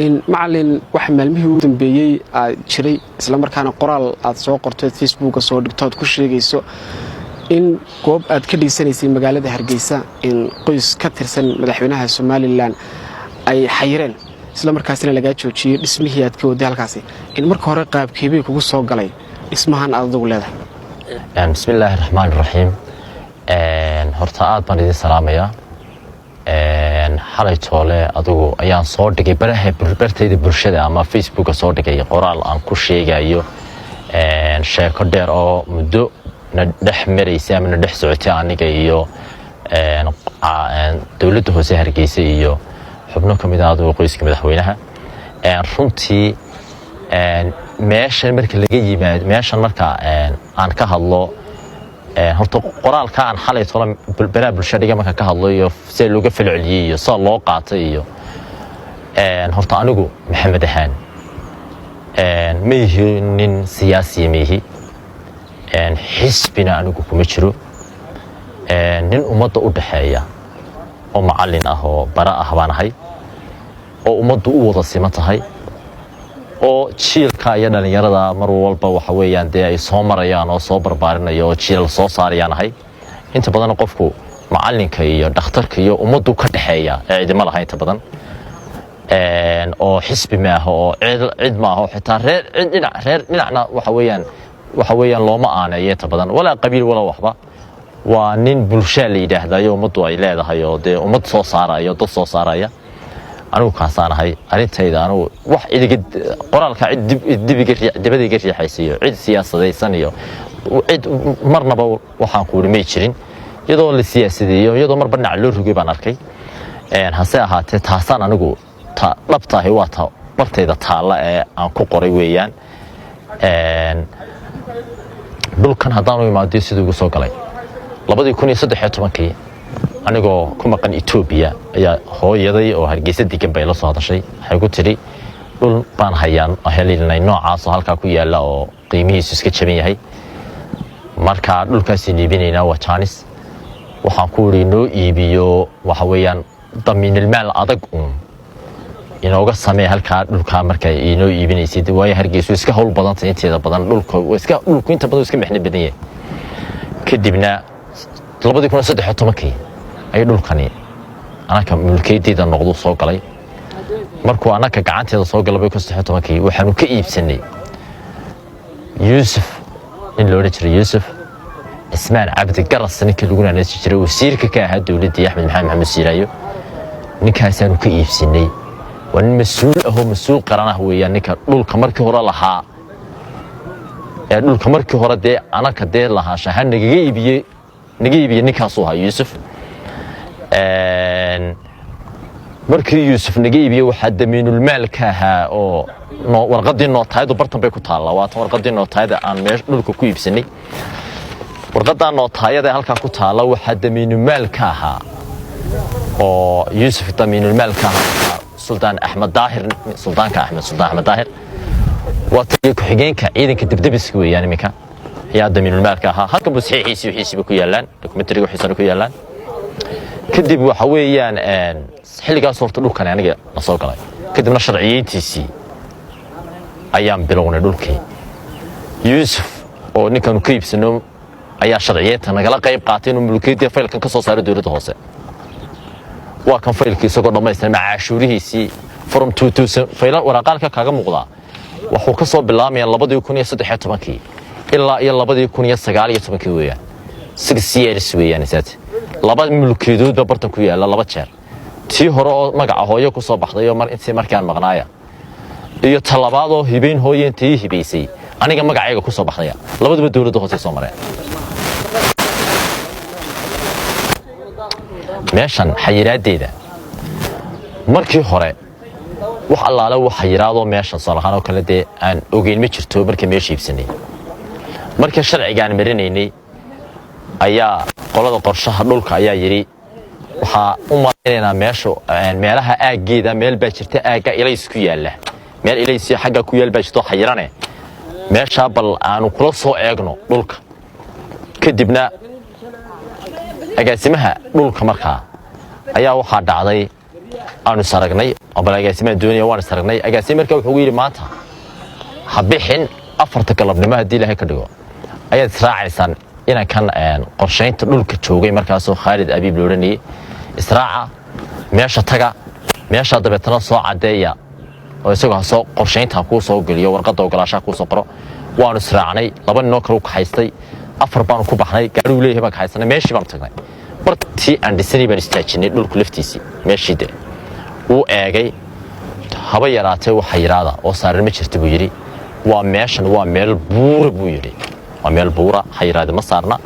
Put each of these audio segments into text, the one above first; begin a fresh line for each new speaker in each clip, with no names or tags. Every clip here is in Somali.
إن معلن وحمل مه ودن بيجي شري إسلام مركان قرال أتصور قرطة فيسبوك صور دكتور كل شيء جيسو إن قوب أتكلم سنة في مجال ده هرجيسة إن قيس كتر سن مدحونها الصومالي لان أي حيران إسلام مركزنا لقيت شو شيء اسمه هي تكود ده الكاسي إن مركز رقاب كبير كوجو صوق عليه اسمها أرض له
بسم الله الرحمن الرحيم هرتاءات بندي سلامية حالي توله أدو أيام صور دقي بره برتدي برشة أما فيسبوك صور دقي قرال عن كل شيء جايو شيء كدر أو مدو ندح مريسة من ندح سعتي عني جايو دولته هو سهر جيسيو حبنا كميداد وقيس كمدحوينها runtii meeshan marka laga yimaado meeshan marka aan ka hadlo horta qoraalka aan xalay tolan baraha bulshada marka ka hadlayo si looga falceliyo soo loo qaatay iyo horta anigu maxamed ahaan meehi nin siyaasi meehi xisbina anigu kuma jiro nin umada u dhaxeeya oo macallin ah oo bara ah baan ahay oo umadu u wada siman tahay oo jiilka iyo dhalinyarada mar walba waxa weeyaan de ay soo marayaan oo soo barbaarinaya oo jiil soo saarayaan ahay inta badan qofku macallinka iyo dhakhtarka iyo umadu ka dhaxeeya ciidamada lahayn inta badan oo xisbi ma ah oo cid ma ah xitaa reer dhinacna waxa weeyaan looma aaneeyo inta badan wala qabiil wala waxba waa nin bulshada la yiraahdo umadu ay leedahay oo de umad soo saarayo dad soo saaraya anigu kaasanahay arintayda anigu wax idiga qoraalka dibadiga riixaysiyo cid siyaasadaysan iyo cid marnaba waxaan ku rimay jirin iyadoo la siyaasideeyo iyadoo marba dhinac loo rugay baan arkay hase ahaatee taasaan anigu dhabtahay waa ta bartayda taala ee aan ku qoray weeyaan dhulkan haddaan u imaado sidii ugu soo galay 2013 anigoo ku maqan Ethiopia ayaa hooyaday oo Hargeysa degan bay la soo hadashay waxay ku tiri dhul baan hayaan helinay noocaas oo halka ku yaala oo qiimihiisu iska jaban yahay marka dhulkaas iibinayna waa Chinese waxaan ku riino iibiyo waxa weeyaan damiin maal adag inooga sameey halka dhulka marka inoo iibinaysid way Hargeysa iska hawl badan inteeda badan dhulku inta badan iska mixnay badan yahay kadibna 2013 ay dhulkani anaka mulkeedida noqdo soo galay markuu anaka gacanteeda soo galay 2013 waxaanu ka iibsanay Yusuf in loo jiray Yusuf Ismaan Cabdi Garas ninka lagu naanaysan jiray wasiirka ka ahaa dawladda Axmed Maxamed Siiraayo ninkaasanu ka iibsanay waan mas'uul qaran ah weeyaan ninka dhulka markii hore lahaa dhulka markii hore de anaka de lahaa shahan naga iibiyay ninkaas oo ahaa Yusuf markii Yusuf naga iibiyay waxa damiinul maalka ahaa oo warqadii nootaayadu bartan bay ku taala waa tan warqadii nootaayada aan meesh dhulka ku iibsanay warqadan nootaayada halka ku taala waxa damiinul maalka ahaa oo Yusuf damiinul maalka Sultan Ahmed Daahir Sultanka Ahmed Daahir واتي كحجينك عيدك دبدبس ويان ميكا يا دمين المالك ها halka buuxiisi wixii ku yaalaan documentary wixii ku yaalaan kadib waxa weeyaan xilligaas horta dhulkan aniga la soo galay kadibna sharciyeyntiisii ayaan bilownay dhulkii Yusuf oo ninkan ku iibsano ayaa sharciyeynta nagala qayb qaatay inuu mulkiyada faylkan ka soo saaro dawladda hoose waa kan faylkiisa oo dhamaystiran macaashurihiisii from 2000 fayl waraqalka kaga muuqda wuxuu ka soo bilaabmay 2013 ilaa 2019 weeyaan 6 years weeyaan isaat laba mulkiyadood bartan ku yaala laba jeer tii hore oo magaca hooyo ku soo baxday oo mar intii markaan maqnaaya iyo talabaadoo hibeyn hooyantii hibeysay aniga magacayga ku soo baxday labadaba dawladda hoose soo mareen meeshan xayiraadeeda markii hore wax allaale wax yiraahdo meesha salaxan oo kale de aan ogeyn ma jirto markii meesha iibsanay markii sharcigaan marinaynay ayaa qolada qorshaha dhulka ayaa yiri waxa u maleynaa meelaha aageeda meel baa jirta aaga ilays ku yaala meel ilays xagga ku yaal baa jirto xayirane meesha bal aanu kula soo eegno dhulka kadibna agaasimaha dhulka markaa ayaa waxa dhacday aanu saragnay oo bal agaasimaha doonaya waan saragnay agaasimaha markaa wuxuu yiri maanta ha bixin 4 galabnimo hadii Ilaahay ka dhigo ayaad israacaysan inaan kan qorsheynta dhulka joogay markaas oo Khalid Abiib looranay israaca meesha taga meesha dabeetana soo cadeeya oo isagoo soo qorsheynta ku soo galiyo warqad ogolaasha ku soo qoro waanu israacnay laba nin oo kale ku haystay 4 baan ku baxnay gaari u leeyahay baan ka haysanay meeshii baan tagnay bartii aan dhisnay baan istaajinay dhulku laftiisii meeshii de uu eegay haba yaraatay waxa yiraahda oo saaran ma jirto buu yiri waa meeshan waa meel buur buu yiri waa meel buura hayraad ma saarna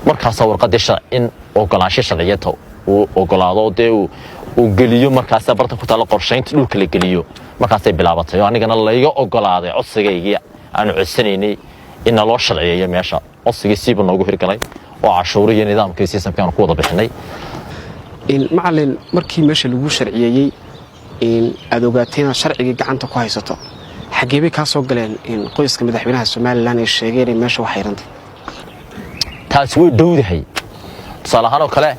markaas warqad in ogolaasho sharciyada uu ogolaado de uu galiyo markaas barta ku taalo qorsheynta dhulka la galiyo markaas ay bilaabatay anigana la iga ogolaaday codsigayga aanu codsaneynay in loo sharciyeeyo meesha codsigiisiiba noogu hirgalay oo cashuuriyo nidaamkiisa sabkaan ku wada bixinay
in macallin markii meesha lagu sharciyeeyay in aad ogaateen sharciga gacanta ku haysato xageebay ka soo galeen in qoyska madaxweynaha Soomaaliland ay sheegeen meesha wax xirantay
taas way dhowdahay salaano kale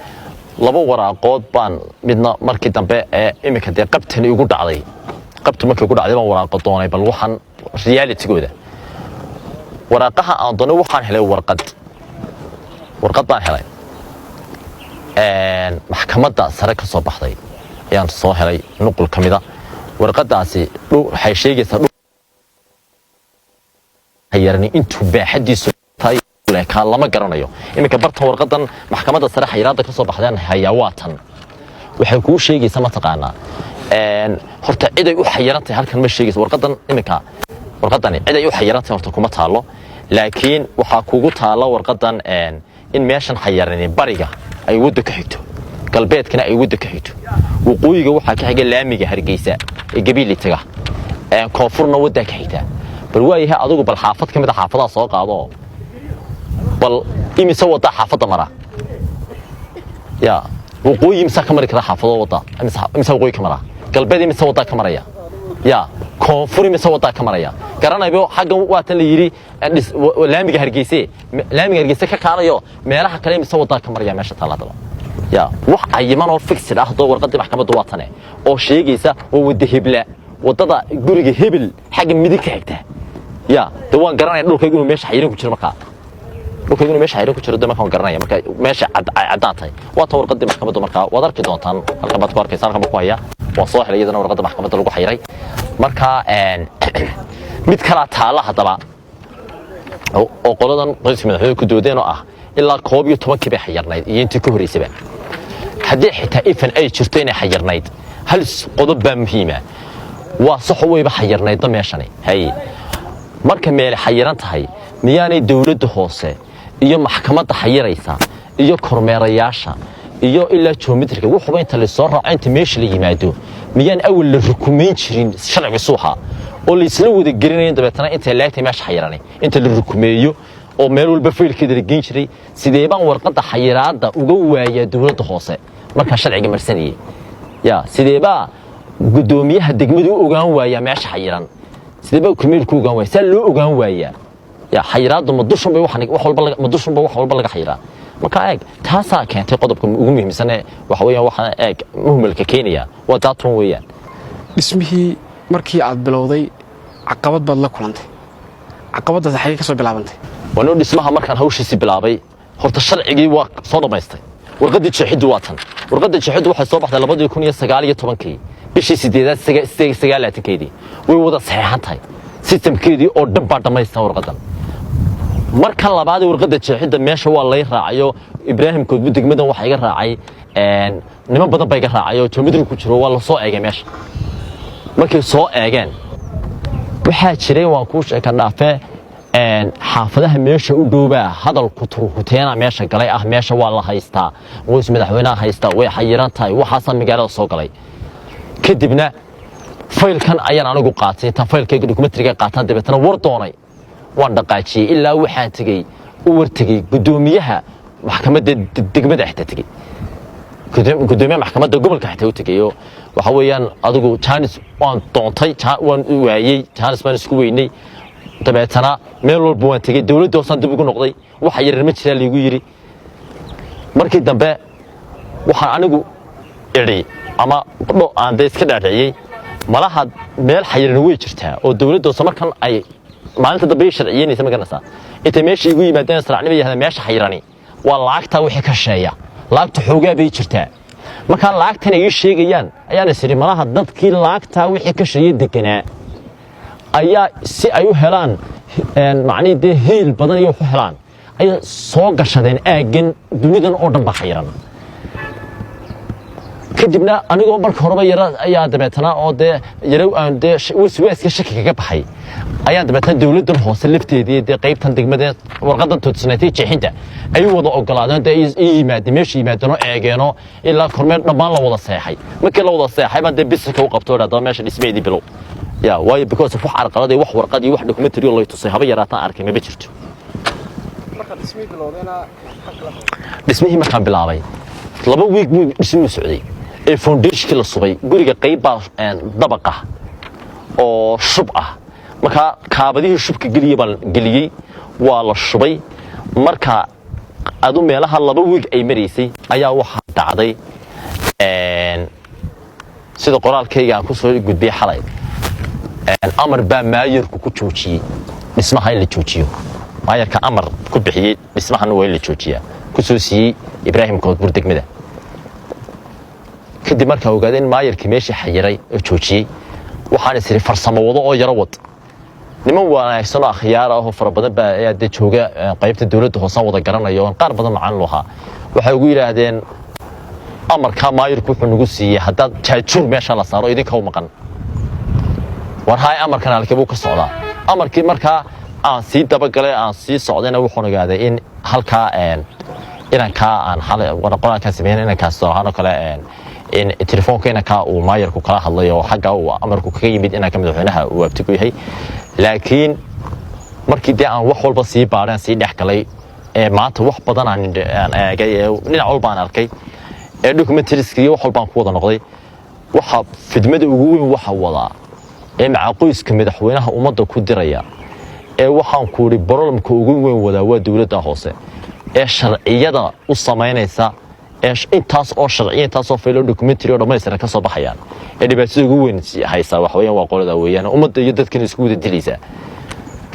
laba waraaqood baan midna markii dambe ee imika de qabtani ugu dhacday qabtu markii ugu dhacday baan waraaqo doonay bal waxan reality-gooda waraaqaha aan doonay waxaan helay warqad baan helay maxkamadda sare ka soo baxday ayaan soo helay nuqul kamida warqadaasi waxay sheegaysaa hayarni intuu baaxadiisu tahay ka lama garanayo imika bartan warqadan maxkamadda sare xayiraada ka soo baxdeen hayawaatan waxay ku sheegaysaa ma taqaana horta cid ay u xayirantay halkan ma sheegayso warqadan imika warqadani cid ay u xayirantay horta kuma taalo laakiin waxa kugu taalo warqadan in meeshan xayirani bariga ay wada ka xigto galbeedkana ay wada ka xigto waqooyiga waxa ka xiga laamiga Hargeysa ee gabiili taga koonfurna wada ka xigta bal waayahay adigu bal xaafad kamid ah xaafadaha soo qaado bal imisa wada xaafada mara ya waqooyi imisa ka mari kara xaafado wada imisa waqooyi ka mara galbeed imisa wada ka maraya ya koonfur imisa wada ka maraya garanaybo xagga waatan la yiri laamiga Hargeysa ka kaanayo meelaha kale imisa wada ka maraya meesha talaadaba ya wax cayiman oo fixed ah doo warqadii maxkamaddu waatane oo sheegaysa oo wada hebla wadada guriga hebel xagga midig ka xigta ya dawaan garanay dhulkaygu inuu meesha xayiran ku jiro marka dhulkaygu inuu meesha xayiran ku jiro dama kan garanay marka meesha cadaatay waa ta warqadii maxkamaddu marka waad arki doontaan halka baad ku arkaysan halka ku haya waa soo helay iyadana warqadda maxkamadda lagu xayiray marka mid kala taala hadaba oo qoladan qoyska madaxweynaha ku doodeen oo ah ilaa 12 kiiba xayirnayd iyo intii ka horeysay haddii xitaa ifan ay jirto inay xayirnayd hal qodob baa muhiima waa sax wayba xayirnayd meeshani hay marka meel xayiran tahay miyaanay dawladda hoose iyo maxkamadda xayiraysa iyo kormeerayaasha iyo ilaa geometriga wuxuu inta la soo raaco inta meesha la yimaado miyaan awal la rukumeyn jirin sharci suuxa oo la isla wada gelinayn dabeetana inta laagtay meesha xayiranay inta la rukumeeyo oo meel walba faylkeeda la geyn jiray sidee baan warqadda xayiraada uga waaya dawladda hoose marka sharciga marsanayay ya sidee baa gudoomiyaha degmadu ogaan waaya meesha xayiran sidee baa kumeelku ogaan waaya loo ogaan waaya ya xayiraadu ma dushan bay wax walba laga xayiraa marka eeg taasa keentay qodobka ugu muhiimsan ee waxa weeyaan waxa eeg muhiimka Kenya waa daatan weeyaan
dhismihii markii aad bilowday caqabad baad la kulantay caqabadaas xagee ka soo bilaabantay
wano dhismaha markaan hawshiisi bilaabay horta sharcigii waa soo dhameystay warqadii jeexiddu waa tan warqadii jeexiddu waxay soo baxday 2019 bishii 8 way wada saxeexantay systemkeedii oo dhan baa dhameystay warqadan marka labaad warqadda jeexidda meesha waa la raacayo Ibraahim Koodbu degmadan waxa iga raacay niman badan bay iga raacayo geometry ku jiro waa la soo eegay meesha markay soo eegeen waxa jiray waan ku sheekan dhaafay xaafadaha meesha u dhowbaa hadalku turuhuteena meesha galay ah meesha waa la haystaa qoys madaxweynaha haysta way xayiran tahay waxa magaalada soo galay kadibna faylkan ayaan anigu qaatay ta faylkayga dokumentiga qaataan dabeetana war doonay waan dhaqaajiyay ilaa waxaan tagay u wartagay gudoomiyaha maxkamadda degmada xigta tagay gudoomiyaha maxkamadda gobolka xigta u tagayo waxa weeyaan adigu Jaanis waan doontay waan waayay Jaanis baan isku weynay dabeetana meel walba waan tagay dawladda oo san dib ugu noqday waxa yar ma jiraan liigu yiri markii dambe waxaan anigu iri ama qodho aan iska dhaadhiciyay malaha meel xayiran way jirtaa oo dawladdu markan ay maalinta dambe sharciyeynaysa ma garanaysaa inta meeshii igu yimaadeen saracnimo yahay meesha xayirani waa lacagta wixii ka sheeya lacagtu xoogaa bay jirtaa marka lacagtan ay sheegayaan ayaan isiri malaha dadkii lacagta wixii ka sheeyay deganaa ayaa si ay u helaan macnaheedu heel badan iyo u helaan ay soo gashadeen aagan dunidan oo dhan ba xayiran kadibna anigoo marka horeba yara ayaa dabeetana oo yara aan waswaaska shaki kaga baxay ayaa dabeetana dawladdan hoose lafteedii qaybtan degmada warqadan toosnaatay jeexinta ay wada ogolaadeen yimaadeen meeshii yimaadeen oo eegeeno ilaa kormeel dhammaan la wada seexay markii la wada seexay baan biska u qabto dhada meesha dhismeedii bilow yaa way because wax arqaladay wax warqad iyo wax documentary oo la tusay haba yaraataan arkay ma jirto
marka dhismihii bilowdeena
dhismihii markaan bilaabay 2 week buu dhismuhu socday ee foundation la subay guriga qayb dabaqa oo shub ah marka kaabadihii shubka geliyay waa la shubay marka adu meelaha 2 week ay mareysay ayaa waxa dhacday sida qoraalkayga aan ku soo gudbiyay xalay amar baa maayirku ku joojiyay dhismaha in la joojiyo maayirka amar ku bixiyay dhismahan waa in la joojiyaa ku soo siiyay Ibraahim Koodbur degmada kadib markaa ogaadeen maayirkii meeshii xayiray oo joojiyay waxaan isiri farsamo wado oo yara wad niman wanaagsan oo akhyaar ah oo fara badan baa ay jooga qaybta dawladda hoose wada garanayo qaar badan macaan loo ahaa waxay ugu yiraahdeen amarka maayirku wuxuu nagu siiyay haddaad jaajur meesha la saaro idinka u maqan war hay amarkan halkee ka socdaa amarkii markaa aan sii dabagalay aan sii socdayna wuxuu ogaaday in halka inanka aan xalay warqadaha ka sameeyay inanka soo hano kale in telefoonka inanka uu maayirku kala hadlayo xagga uu amarku kaga yimid inanka madaxweynaha uu abtigu yahay laakiin markii aan wax walba sii baaraan sii dhaxgalay maanta wax badan aan eegay dhinac walba aan arkay documentaries-kii wax walba aan ku wada noqday waxa fidmada ugu weyn waxa wada macaqoyska madaxweynaha ummadda ku diraya waxaan ku ri problemka ugu weyn wada waa dawladda hoose sharciyada u sameynaysa intaas oo sharciyo intaas oo faylo documentary oo dhamaystiran ka soo baxayaan dhibaatada ugu weyn haysa wax weeyaan waa qolada weeyaan ummadda iyo dadkan isku wada dilaysa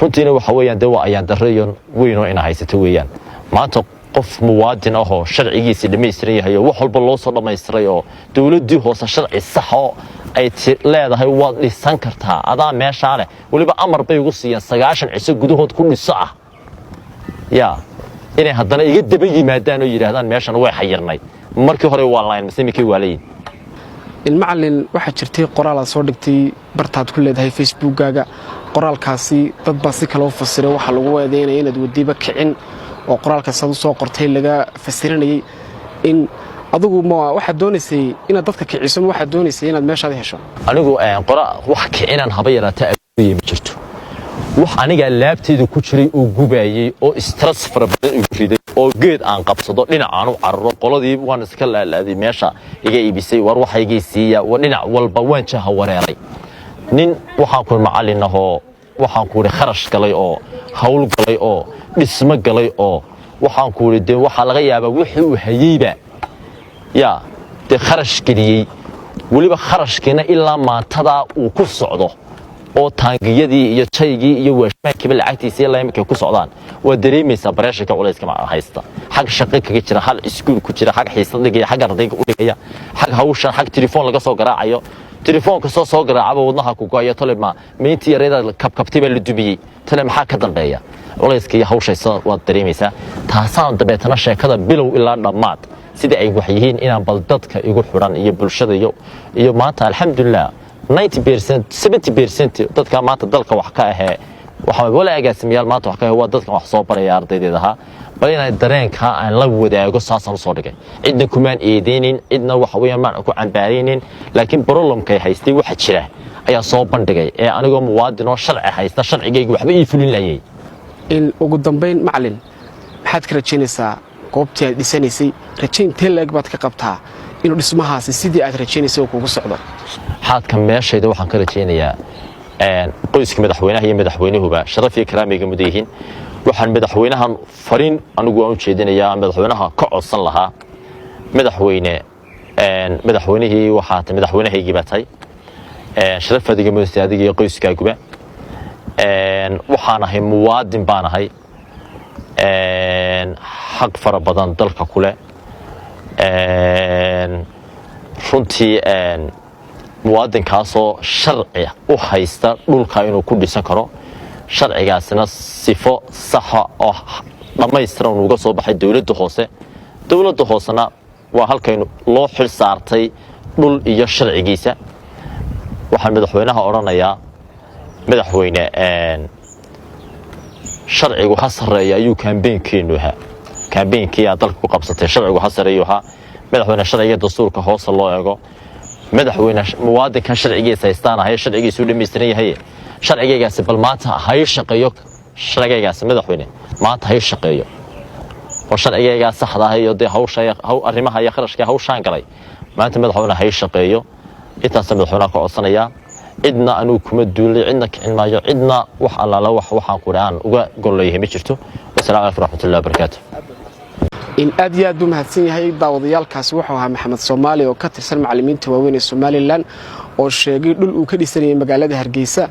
runtiina waxa weeyaan waa ayaan dareeyon weyn oo ina haysato weeyaan maanta qof muwaadin ah oo sharcigiisa dhamaystiran yahay wax walba loo soo dhamaystiray oo dawladii hoose sharci sax oo ay leedahay waad dhisan kartaa adaa meesha leh waliba amar bay ugu siiyeen 9 cisho gudahood ku dhiso ah yaa inay haddana iga daba yimaadaan oo yiraahdaan meeshan way xayirnay markii hore waa line masamikii waaleeyay
المعلن waxa jirtay qoraal aad soo dhigtay bartaad ku leedahay Facebook-gaaga qoraalkaasi dad baa si kale u fasiray waxa lagu weedeynay inaad wadiba kicin oo qoraalkaas aad soo qortay laga fasirinayay in adigu ma waxa doonaysay inaad dadka kiciso waxa doonaysay inaad meeshaad hesho
anigu qoraal wax kicinan haba yaraata ay ma jirto wax aniga laabteedu ku jiray oo gubayay oo stress fara badan u riday oo geed aan qabsado dhinac aan u carro qoladii waan iska laalaaday meesha iga iibisay war waxa iga siiya waa dhinac walba waan jaha wareeray nin waxaan ku macallin ahoo waxaan ku ri kharash galay oo hawl galay oo dhismo galay oo waxaan ku ri waxa laga yaabaa wixii uu hayayba yaa kharash galiyay waliba kharashkeena ilaa maantada uu ku socdo oo taangiyadii iyo jaygii iyo waashmaankiiba lacagtiisa ilaa imika ku socdaan waa dareemaysaa bareeshka culayska ma haysta xaq shaqo kaga jira hal iskuul ku jira xaq xiisad dhigaya xaq ardayga u dhigaya xaq hawshan xaq telefoon laga soo garaacayo telefoonka soo garaacaba wadnaha ku gooyo tolema meeyntii yareeda kabkabtay baa la dubiyay tole maxaa ka dambeeya culayska iyo hawshaysa waa dareemaysaa taasaan dabeetana sheekada bilow ilaa dhammaad sida ay wax yihiin inaan bal dadka igu xiran iyo bulshada iyo maanta alxamdulillah 90% 70% dadka maanta dalka wax ka ah waxa wala agaasimiyaal maanta wax ka waa dadka wax soo baraya ardaydeedaha bal inay dareenka aan la wadaago saasan soo dhigay cidna kumaan eedeenin cidna waxa weeyaan ma ku cambaareenin laakiin problemka ay haystay waxa jira ayaa soo bandhigay anigoo muwaadin oo sharci haysta sharcigayga waxba ii fulin laayay
in ugu dambeyn macallin maxaad ka rajaynaysaa goobtii aad dhisanaysay rajayn teelaag baad ka qabtaa inuu dhismahaasi sidii aad rajaynaysay kugu socdo
xaadka meeshayda waxaan ka rajaynayaa qoyska madaxweynaha iyo madaxweynuhuba sharaf iyo karaamiga mudayihiin waxaan madaxweynahan fariin anigu aan u jeedinayaa madaxweynaha ka codsan lahaa madaxweyne madaxweynihii waxaa tahay madaxweynahaygii baa tahay sharaf adiga muuse adiga iyo qoyskaaguba waxaan ahay muwaadin baan ahay xaq fara badan dalka ku leh runtii muwaadinkaasoo sharci u haysta dhulka inuu ku dhisan karo sharcigaasina sifo saxa oo dhammaystiran uga soo baxay dowladda hoosena waa halkaynu loo xil saartay dhul iyo sharcigiisa waxaan madaxweynaha odhanayaa madaxweyne sharcigu ha sarreeya ayuu kaambeenkeenu ahaa kaambeenkii aad dalka ku qabsatay sharcigu ha sarreeyu ahaa madaxweyne sharciga dastuurka hoose loo eego madaxweyne muwaadinkan sharcigiisa haystaan ahay sharcigiisu dhammaystiran yahay sharcigaygaasi bal maanta hay shaqeeyo sharcigaygaasi madaxweyne maanta hay shaqeeyo oo sharcigaygaa saxda ah iyo dee arrimaha iyo kharashka hawshaan galay maanta madaxweyne hay shaqeeyo intaas madaxweynaha ka codsanayaa cidna anuu kuma duulay cidna kicin maayo cidna wax allaala waxaan ku aan uga golleeyahay ma jirto wassalaamu calaykum waraxmatullahi wabarakaatu
in aad iyo aad buu mahadsan yahay daawadayaalkaasi wuxuu ahaa maxamed Soomaali oo ka tirsan macallimiinta waaweyn ee Somaliland oo sheegay dhul uu ka dhisanayay magaalada Hargeysa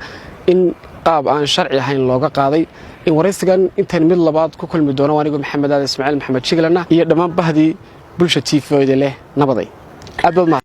in qaab aan sharci ahayn looga qaaday in waraysigan intaan mid labaad ku kulmi doono anigu Maxamed Ismaaciil Maxamed Jiglana iyo dhammaan bahdii bulsha TV leh nabaday aad baad